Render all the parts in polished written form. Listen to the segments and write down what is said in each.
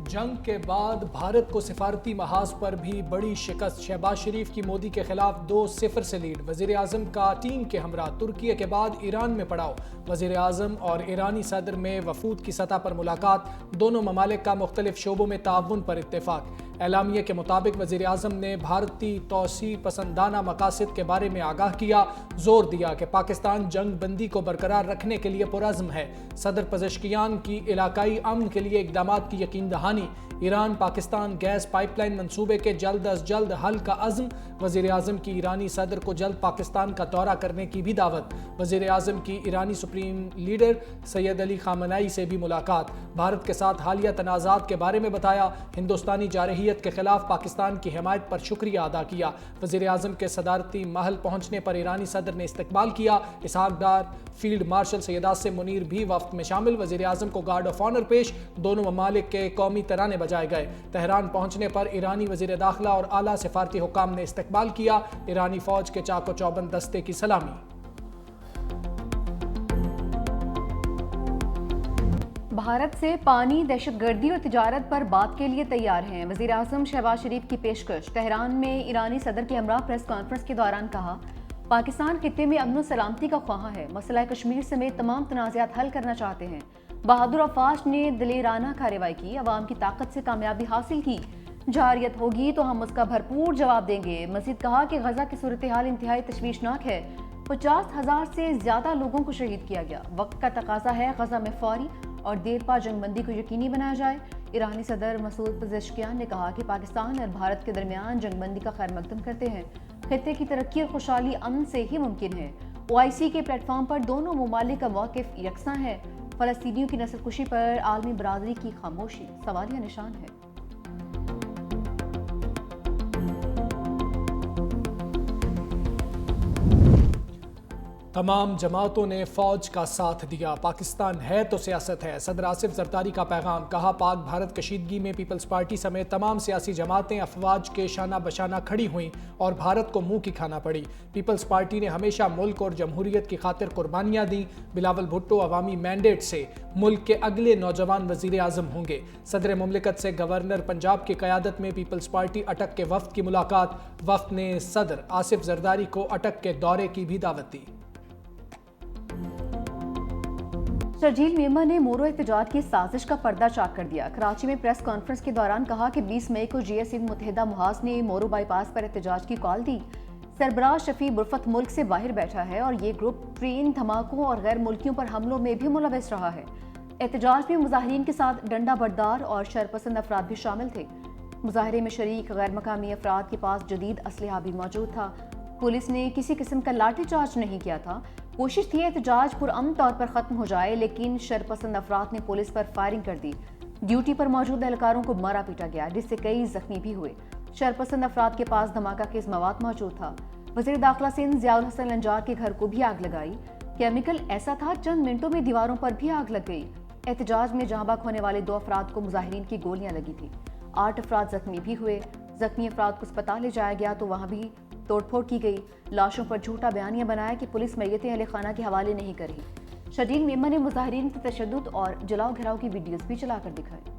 جنگ کے بعد بھارت کو سفارتی محاذ پر بھی بڑی شکست، شہباز شریف کی مودی کے خلاف 2-0 سے لیڈ، وزیر اعظم کا ٹیم کے ہمراہ ترکی کے بعد ایران میں پڑاؤ، وزیر اعظم اور ایرانی صدر میں وفود کی سطح پر ملاقات، دونوں ممالک کا مختلف شعبوں میں تعاون پر اتفاق۔ اعلامیے کے مطابق وزیر اعظم نے بھارتی توسیع پسندانہ مقاصد کے بارے میں آگاہ کیا، زور دیا کہ پاکستان جنگ بندی کو برقرار رکھنے کے لیے پرعزم ہے۔ صدر پزشکیان کی علاقائی امن کے لیے اقدامات کی یقین دہانی، Iran Pakistan gas pipe line منصوبے کے جلد از جلد حل کا عزم، وزیر اعظم کی ایرانی صدر کو جلد پاکستان کا دورہ کرنے کی بھی دعوت، وزیر اعظم کی ایرانی سپریم لیڈر سید علی خامنہئی سے بھی ملاقات، بھارت کے ساتھ حالیہ تنازعات کے بارے میں بتایا، ہندوستانی جارحیت کے خلاف پاکستان کی حمایت پر شکریہ ادا کیا، وزیر اعظم کے صدارتی محل پہنچنے پر ایرانی صدر نے استقبال کیا، اسحاق ڈار، فیلڈ مارشل سید عاصم منیر بھی وفد میں شامل، وزیر اعظم کو گارڈ آف آنر پیش، دونوں ممالک کے قومی ترانے بجائے گئے، تہران پہنچنے پر ایرانی وزیر داخلہ اور اعلیٰ سفارتی حکام نے استقبال کیا، ایرانی فوج کے چاق و چوبند دستے کی سلامی۔ بھارت سے پانی، دہشت گردی اور تجارت پر بات کے لیے تیار ہیں، وزیر اعظم شہباز شریف کی پیشکش، تہران میں ایرانی صدر کے ہمراہ پریس کانفرنس کے دوران کہا، پاکستان خطے میں امن و سلامتی کا خواہاں ہے، مسئلہ کشمیر سمیت تمام تنازعات حل کرنا چاہتے ہیں، بہادر افواج نے دلیرانہ کارروائی کی، عوام کی طاقت سے کامیابی حاصل کی، جارحیت ہوگی تو ہم اس کا بھرپور جواب دیں گے۔ مزید کہا کہ غزہ کی صورتحال انتہائی تشویشناک ہے، 50,000 سے زیادہ لوگوں کو شہید کیا گیا، وقت کا تقاضا ہے غزہ میں فوری اور دیر پا جنگ بندی کو یقینی بنایا جائے۔ ایرانی صدر مسعود پزشکیان نے کہا کہ پاکستان اور بھارت کے درمیان جنگ بندی کا خیر مقدم کرتے ہیں، خطے کی ترقی اور خوشحالی امن سے ہی ممکن ہے۔ OIC کے پلیٹ فارم پر دونوں ممالک کا موقف یکساں ہے، فلسطینیوں کی نسل کشی پر عالمی برادری کی خاموشی سوالیہ نشان ہے۔ تمام جماعتوں نے فوج کا ساتھ دیا، پاکستان ہے تو سیاست ہے، صدر آصف زرداری کا پیغام، کہا پاک بھارت کشیدگی میں پیپلز پارٹی سمیت تمام سیاسی جماعتیں افواج کے شانہ بشانہ کھڑی ہوئیں اور بھارت کو منہ کی کھانا پڑی، پیپلز پارٹی نے ہمیشہ ملک اور جمہوریت کی خاطر قربانیاں دیں، بلاول بھٹو عوامی مینڈیٹ سے ملک کے اگلے نوجوان وزیر اعظم ہوں گے، صدر مملکت سے گورنر پنجاب کی قیادت میں پیپلز پارٹی اٹک کے وفد کی ملاقات، وفد نے صدر آصف زرداری کو اٹک کے دورے کی بھی دعوت دی۔ شرجیل میمہ نے مورو احتجاج کی سازش کا پردہ چاک کر دیا، کراچی میں پریس کانفرنس کے دوران کہا کہ 20 مئی کو GS متحدہ محاذ نے مورو بائی پاس پر احتجاج کی کال دی، سربراہ شفیع برفت ملک سے باہر بیٹھا ہے اور یہ گروپ ٹرین دھماکوں اور غیر ملکیوں پر حملوں میں بھی ملوث رہا ہے۔ احتجاج میں مظاہرین کے ساتھ ڈنڈا بردار اور شرپسند افراد بھی شامل تھے، مظاہرے میں شریک غیر مقامی افراد کے پاس جدید اسلحہ بھی موجود تھا، پولیس نے کسی قسم کا لاٹھی چارج نہیں کیا تھا، کوشش تھی احتجاج پرامن طور پر ختم ہو جائے لیکن شرپسند افراد نے پولیس پر فائرنگ کر دی، ڈیوٹی پر موجود اہلکاروں کو مارا پیٹا گیا جس سے کئی زخمی بھی ہوئے، شرپسند افراد کے پاس دھماکہ خیز مواد موجود تھا، وزیر داخلہ سندھ ضیاء الحسن لنجار کے گھر کو بھی آگ لگائی، کیمیکل ایسا تھا چند منٹوں میں دیواروں پر بھی آگ لگ گئی۔ احتجاج میں جاں بحق ہونے والے 2 افراد کو مظاہرین کی گولیاں لگی تھی، 8 افراد زخمی بھی ہوئے، زخمی افراد کو اسپتال لے جایا گیا تو وہاں بھی توڑ پھوڑ کی گئی، لاشوں پر جھوٹا بیانیہ بنایا کہ پولیس میتیں اہل خانہ کے حوالے نہیں کر رہی۔ شرجیل میمہ نے مظاہرین کی تشدد اور جلاؤ گھراؤ کی ویڈیوز بھی چلا کر دکھائے۔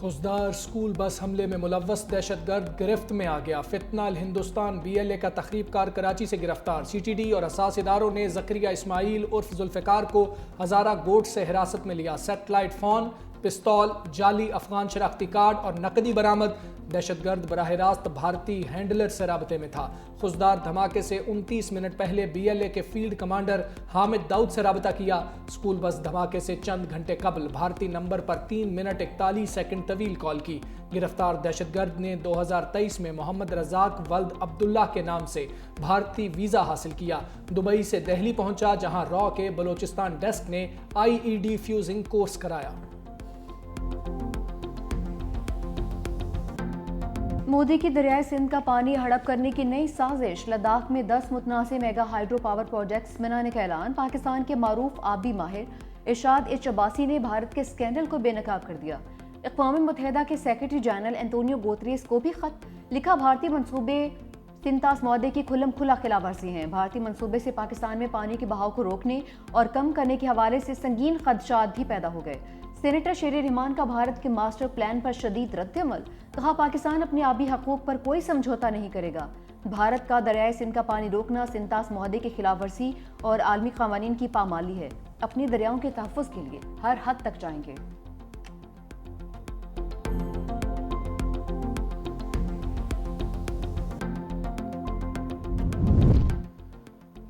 خضدار اسکول بس حملے میں ملوث دہشت گرد گرفت میں آ گیا، فتنہ الہندوستان BLA کا تخریب کار کراچی سے گرفتار، CTD اور حساس اداروں نے زکریا اسماعیل عرف ذوالفقار کو ہزارہ گوٹ سے حراست میں لیا، سیٹلائٹ فون، پستول، جعلی افغان شناختی کارڈ اور نقدی برآمد، دہشت گرد براہ راست بھارتی ہینڈلر سے رابطے میں تھا، خضدار دھماکے سے 29 منٹ پہلے BLA کے فیلڈ کمانڈر حامد داؤد سے رابطہ کیا، اسکول بس دھماکے سے چند گھنٹے قبل بھارتی نمبر پر 3 منٹ 41 سیکنڈ طویل کال کی، گرفتار دہشت گرد نے 2023 میں محمد رزاق ولد عبداللہ کے نام سے بھارتی ویزا حاصل کیا، دبئی سے دہلی پہنچا جہاں را کے بلوچستان ڈیسک نے IED فیوزنگ کورس کرایا۔ مودی کی دریائے سندھ کا پانی ہڑپ کرنے کی نئی سازش، لداخ میں 10 متنازع میگا ہائیڈرو پاور پروجیکٹس بنانے کا اعلان، پاکستان کے معروف آبی ماہر ارشاد عباسی نے بھارت کے اسکینڈل کو بے نقاب کر دیا، اقوام متحدہ کے سیکرٹری جنرل انتونیو گوتریس کو بھی خط لکھا، بھارتی منصوبے سنتاس معاہدے کی کھلم کھلا خلاف ورزی ہیں۔ بھارتی منصوبے سے پاکستان میں پانی کے بہاؤ کو روکنے اور کم کرنے کے حوالے سے سنگین خدشات بھی پیدا ہو گئے۔ سینیٹر شیر رحمان کا بھارت کے ماسٹر پلان پر شدید رد عمل، کہا پاکستان اپنے آبی حقوق پر کوئی سمجھوتا نہیں کرے گا۔ بھارت کا دریائے سندھ کا پانی روکنا سنتاس معاہدے کی خلاف ورزی اور عالمی قوانین کی پامالی ہے۔ اپنی دریاؤں کے تحفظ کے لیے ہر حد تک جائیں گے۔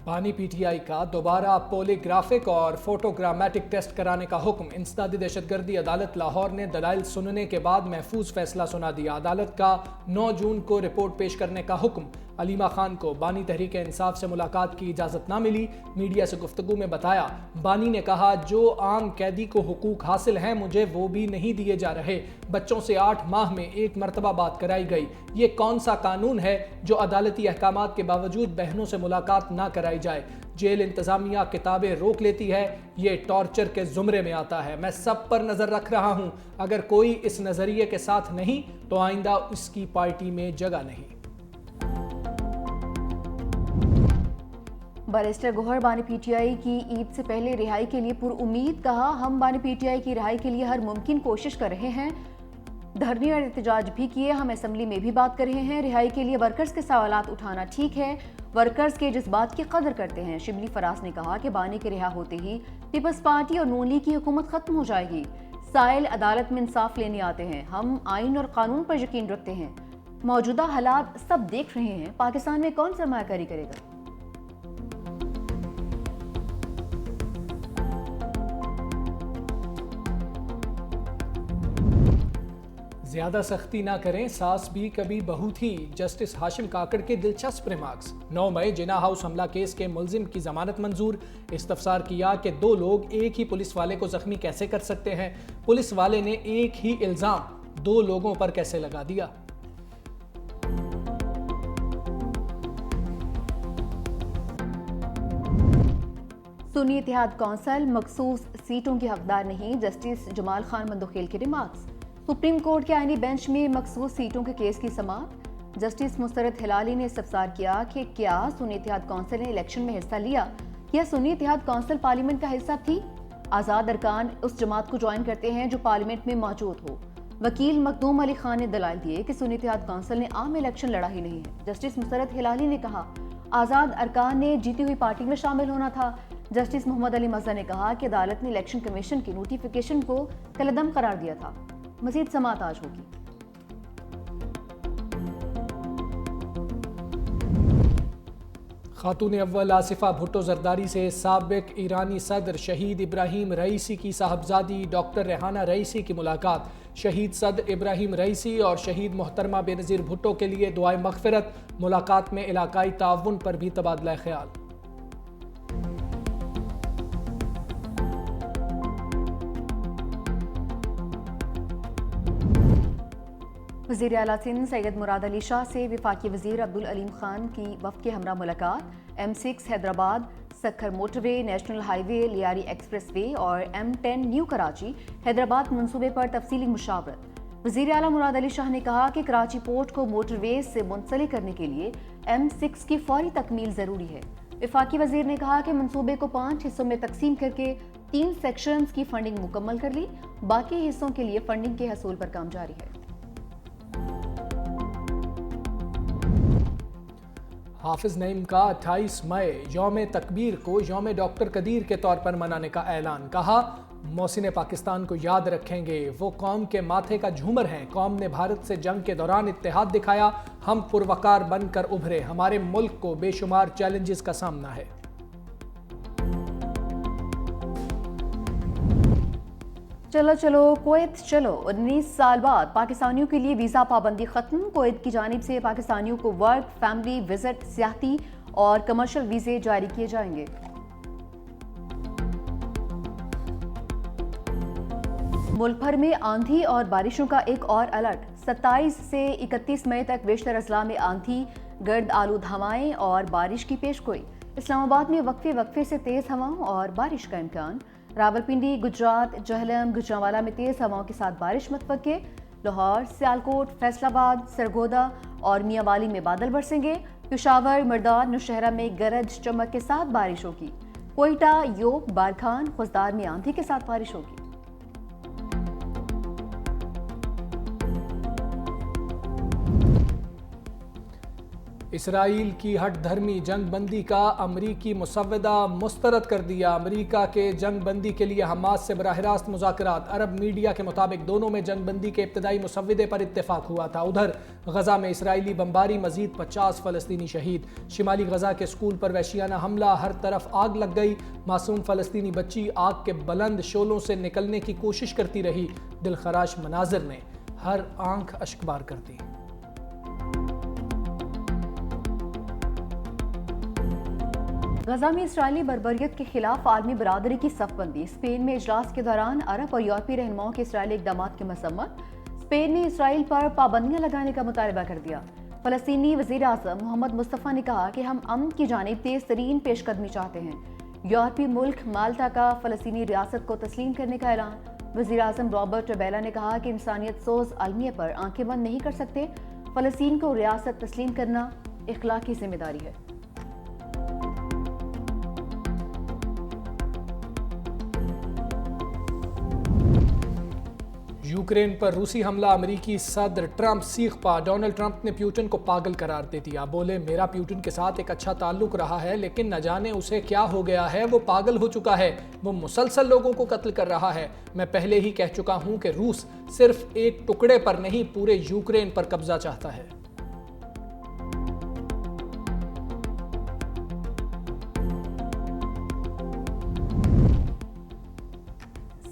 بانی پی ٹی آئی کا دوبارہ پولی گرافک اور فوٹوگرامیٹک ٹیسٹ کرانے کا حکم۔ انسدادی دہشت گردی عدالت لاہور نے دلائل سننے کے بعد محفوظ فیصلہ سنا دیا۔ عدالت کا 9 جون کو رپورٹ پیش کرنے کا حکم۔ علیمہ خان کو بانی تحریک انصاف سے ملاقات کی اجازت نہ ملی۔ میڈیا سے گفتگو میں بتایا، بانی نے کہا جو عام قیدی کو حقوق حاصل ہیں مجھے وہ بھی نہیں دیے جا رہے۔ بچوں سے 8 ماہ میں 1 مرتبہ بات کرائی گئی۔ یہ کون سا قانون ہے جو عدالتی احکامات کے باوجود بہنوں سے ملاقات نہ کرائی جائے؟ جیل انتظامیہ کتابیں روک لیتی ہے، یہ ٹارچر کے زمرے میں آتا ہے۔ میں سب پر نظر رکھ رہا ہوں، اگر کوئی اس نظریے کے ساتھ نہیں تو آئندہ اس کی پارٹی میں جگہ نہیں۔ بیرسٹر گوہر بانی پی ٹی آئی کی عید سے پہلے رہائی کے لیے پر امید، کہا ہم بانی پی ٹی آئی کی رہائی کے لیے ہر ممکن کوشش کر رہے ہیں، دھرنے اور احتجاج بھی کیے، ہم اسمبلی میں بھی بات کر رہے ہیں۔ رہائی کے لیے ورکرز کے سوالات اٹھانا ٹھیک ہے، ورکرز کے جذبات کی قدر کرتے ہیں۔ شبلی فراز نے کہا کہ بانی کے رہا ہوتے ہی پیپلز پارٹی اور نون لیگ کی حکومت ختم ہو جائے گی۔ سائل عدالت میں انصاف لینے آتے ہیں، ہم آئین اور قانون پر یقین رکھتے ہیں۔ موجودہ حالات سب دیکھ رہے ہیں، پاکستان میں کون سرمایہ کاری کرے گا؟ زیادہ سختی نہ کریں، ساس بھی کبھی بہو تھی، جسٹس ہاشم کاکڑ کے دلچسپ ریمارکس۔ 9 مئی جناح ہاؤس حملہ کیس کے ملزم کی ضمانت منظور۔ استفسار کیا کہ 2 لوگ ایک ہی پولیس والے کو زخمی کیسے کر سکتے ہیں؟ پولیس والے نے ایک ہی الزام 2 لوگوں پر کیسے لگا دیا؟ سنی اتحاد کونسل مخصوص سیٹوں کی حقدار نہیں، جسٹس جمال خان مندوخیل کے ریمارکس۔ سپریم کورٹ کے آئینی بینچ میں مخصوص سیٹوں کے کیس کی سماعت۔ جسٹس مسرت ہلالی نے استفسار کیا کہ کیا سنی اتحاد کونسل نے الیکشن میں حصہ لیا؟ کیا سنی اتحاد کونسل پارلیمنٹ کا حصہ تھی؟ آزاد ارکان اس جماعت کو جوائن کرتے ہیں جو پارلیمنٹ میں موجود ہو۔ وکیل مخدوم علی خان نے دلائل دیے کہ سنی اتحاد کونسل نے عام الیکشن لڑا ہی نہیں ہے۔ جسٹس مسرت ہلالی نے کہا آزاد ارکان نے جیتی ہوئی پارٹی میں شامل ہونا تھا۔ جسٹس محمد علی مزہ نے کہا کہ عدالت نے الیکشن کمیشن کی نوٹیفیکیشن کو کالعدم قرار دیا تھا۔ مزید سماعت آج ہوگی۔ خاتون اول آصفہ بھٹو زرداری سے سابق ایرانی صدر شہید ابراہیم رئیسی کی صاحبزادی ڈاکٹر ریحانہ رئیسی کی ملاقات۔ شہید صدر ابراہیم رئیسی اور شہید محترمہ بینظیر بھٹو کے لیے دعائے مغفرت۔ ملاقات میں علاقائی تعاون پر بھی تبادلہ خیال۔ وزیر اعلیٰ سندھ سید مراد علی شاہ سے وفاقی وزیر عبدالعلیم خان کی وفد کے ہمراہ ملاقات۔ M6 حیدرآباد سکھر موٹر وے، نیشنل ہائی وے، لیاری ایکسپریس وے اور M10 نیو کراچی حیدرآباد منصوبے پر تفصیلی مشاورت۔ وزیر اعلیٰ مراد علی شاہ نے کہا کہ کراچی پورٹ کو موٹر وے سے منسلک کرنے کے لیے M6 کی فوری تکمیل ضروری ہے۔ وفاقی وزیر نے کہا کہ منصوبے کو 5 حصوں میں تقسیم کر کے 3 سیکشنز کی فنڈنگ مکمل کر لی، باقی حصوں کے لیے فنڈنگ کے حصول پر کام جاری ہے۔ حافظ نعیم کا 28 مئی یوم تکبیر کو یوم ڈاکٹر قدیر کے طور پر منانے کا اعلان۔ کہا محسن پاکستان کو یاد رکھیں گے، وہ قوم کے ماتھے کا جھومر ہیں۔ قوم نے بھارت سے جنگ کے دوران اتحاد دکھایا، ہم پروقار بن کر ابھرے، ہمارے ملک کو بے شمار چیلنجز کا سامنا ہے۔ چلو چلو کویت چلو، 19 سال بعد پاکستانیوں کے لیے ویزا پابندی ختم۔ کویت کی جانب سے پاکستانیوں کو ورک، فیملی وزٹ، سیاحتی اور کمرشل ویزے جاری کیے جائیں گے۔ ملک بھر میں آندھی اور بارشوں کا ایک اور الرٹ۔ 27 سے 31 مئی تک بیشتر اضلاع میں آندھی، گرد آلود ہوائیں اور بارش کی پیشگوئی۔ اسلام آباد میں وقفے وقفے سے تیز ہواؤں اور بارش کا امکان۔ راولپنڈی، گجرات، جہلم، گجرانوالہ میں تیز ہواؤں کے ساتھ بارش متوقع۔ لاہور، سیالکوٹ، فیصل آباد، سرگودا اور میاں والی میں بادل برسیں گے۔ پشاور، مردان، نوشہرہ میں گرج چمک کے ساتھ بارش ہوگی۔ کوئٹہ، یوب، بارکھان، خوزدار میں آندھی کے ساتھ بارش ہوگی۔ اسرائیل کی ہٹ دھرمی جنگ بندی کا امریکی مسودہ مسترد کر دیا۔ امریکہ کے جنگ بندی کے لیے حماس سے براہ راست مذاکرات۔ عرب میڈیا کے مطابق دونوں میں جنگ بندی کے ابتدائی مسودے پر اتفاق ہوا تھا۔ ادھر غزہ میں اسرائیلی بمباری، مزید 50 فلسطینی شہید۔ شمالی غزہ کے اسکول پر وحشیانہ حملہ، ہر طرف آگ لگ گئی۔ معصوم فلسطینی بچی آگ کے بلند شعلوں سے نکلنے کی کوشش کرتی رہی۔ دلخراش مناظر نے ہر آنکھ اشکبار کر دی۔ غزہ میں اسرائیلی بربریت کے خلاف عالمی برادری کی صف بندی۔ اسپین میں اجلاس کے دوران عرب اور یورپی رہنماؤں کے اسرائیلی اقدامات کی مذمت۔ اسپین نے اسرائیل پر پابندیاں لگانے کا مطالبہ کر دیا۔ فلسطینی وزیر اعظم محمد مصطفیٰ نے کہا کہ ہم امن کی جانب تیز ترین پیش قدمی چاہتے ہیں۔ یورپی ملک مالٹا کا فلسطینی ریاست کو تسلیم کرنے کا اعلان۔ وزیر اعظم رابرٹ ٹبیلا نے کہا کہ انسانیت سوز المیہ پر آنکھیں بند نہیں کر سکتے۔ فلسطین کو ریاست تسلیم کرنا اخلاقی ذمہ داری ہے۔ یوکرین پر روسی حملہ، امریکی صدر ٹرمپ سیخ پا۔ ڈونلڈ ٹرمپ نے پیوٹن کو پاگل قرار دے دیا۔ بولے میرا پیوٹن کے ساتھ ایک اچھا تعلق رہا ہے، لیکن نہ جانے اسے کیا ہو گیا ہے، وہ پاگل ہو چکا ہے، وہ مسلسل لوگوں کو قتل کر رہا ہے۔ میں پہلے ہی کہہ چکا ہوں کہ روس صرف ایک ٹکڑے پر نہیں پورے یوکرین پر قبضہ چاہتا ہے۔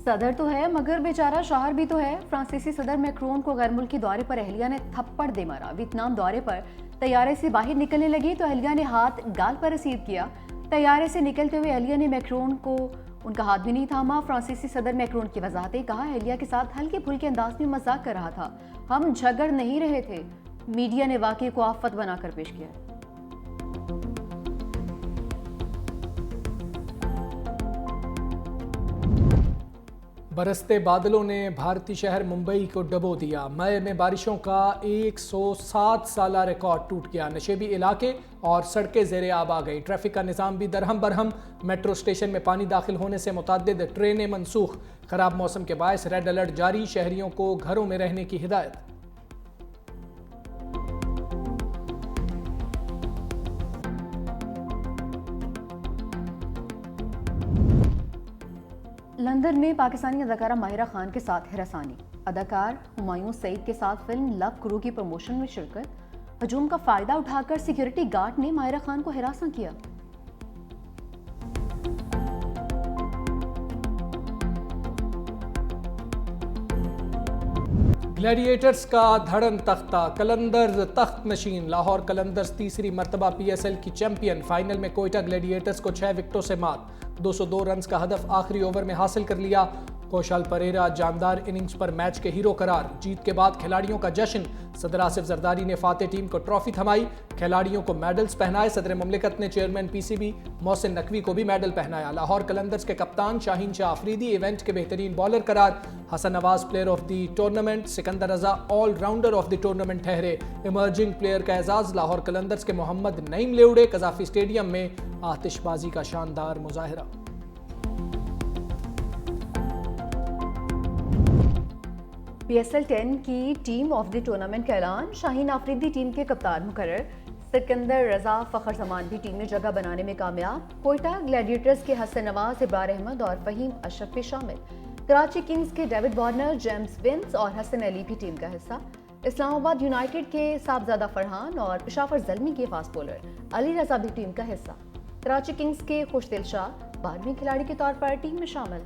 صدر تو ہے مگر بیچارہ شوہر بھی تو ہے۔ فرانسیسی صدر میکرون کو غیر ملکی دورے پر اہلیہ نے تھپڑ دے مارا۔ ویتنام دورے پر طیارے سے باہر نکلنے لگی تو اہلیہ نے ہاتھ گال پر رسید کیا۔ طیارے سے نکلتے ہوئے اہلیہ نے میکرون کو ان کا ہاتھ بھی نہیں تھاما۔ فرانسیسی صدر میکرون کی وضاحتیں، کہا اہلیہ کے ساتھ ہلکے پھلکے انداز میں مذاق کر رہا تھا، ہم جھگڑ نہیں رہے تھے۔ میڈیا نے واقعے کو آفت بنا کر پیش کیا۔ برستے بادلوں نے بھارتی شہر ممبئی کو ڈبو دیا۔ مئی میں بارشوں کا 107 سالہ ریکارڈ ٹوٹ گیا۔ نشیبی علاقے اور سڑکیں زیر آب آ گئی۔ ٹریفک کا نظام بھی درہم برہم۔ میٹرو اسٹیشن میں پانی داخل ہونے سے متعدد ٹرینیں منسوخ۔ خراب موسم کے باعث ریڈ الرٹ جاری، شہریوں کو گھروں میں رہنے کی ہدایت۔ لندن میں پاکستانی اداکارہ ماہرہ خان کے ساتھ ہراسانی۔ اداکار ہمایوں سعید کے ساتھ فلم لو کرو کی پروموشن میں شرکت۔ ہجوم کا فائدہ اٹھا کر سیکیورٹی گارڈ نے ماہرہ خان کو ہراساں کیا۔ گلیڈیٹرز کا دھڑن تختہ، قلندرز تخت نشین۔ لاہور قلندرز تیسری مرتبہ پی ایس ایل کی چیمپئن۔ فائنل میں کوئٹہ گلیڈیٹرز کو 6 وکٹوں سے مات۔ 202 رنز کا ہدف آخری اوور میں حاصل کر لیا۔ کوشال پریرا جاندار اننگز پر میچ کے ہیرو قرار۔ جیت کے بعد کھلاڑیوں کا جشن۔ صدر آصف زرداری نے فاتح ٹیم کو ٹرافی تھمائی، کھلاڑیوں کو میڈلز پہنائے۔ صدر مملکت نے chairman P C B Mohsin Naqvi کو بھی میڈل پہنایا۔ لاہور قلندرز کے کپتان شاہین شاہ آفریدی ایونٹ کے بہترین بالر قرار۔ Hasan Nawaz player of the tournament, Sikandar Raza all rounder of the tournament ٹھہرے۔ ایمرجنگ پلیئر کا اعزاز لاہور قلندرز کے محمد نعیم لیوڑے۔ قذافی اسٹیڈیم میں آتش بازی کا شاندار مظاہرہ۔ پی ایس ایل 10 کی ٹیم آف دی ٹورنامنٹ کا اعلان۔ شاہین آفریدی ٹیم کے کپتان مقرر۔ سکندر رضا فخر زمان بھی ٹیم میں جگہ بنانے میں کامیاب۔ کوئٹہ گلیڈیٹرز کے حسن نواز، ابرار احمد اور فہیم اشرف بھی شامل۔ کراچی کنگز کے ڈیوڈ وارنر، جیمز ونس اور حسن علی بھی ٹیم کا حصہ۔ اسلام آباد یونائیٹڈ کے صاحبزادہ فرحان اور پشاور زلمی کے فاسٹ بولر علی رضا بھی ٹیم کا حصہ۔ کراچی کنگز کے خوش دل شاہ 12ویں کھلاڑی کے طور پر ٹیم میں شامل۔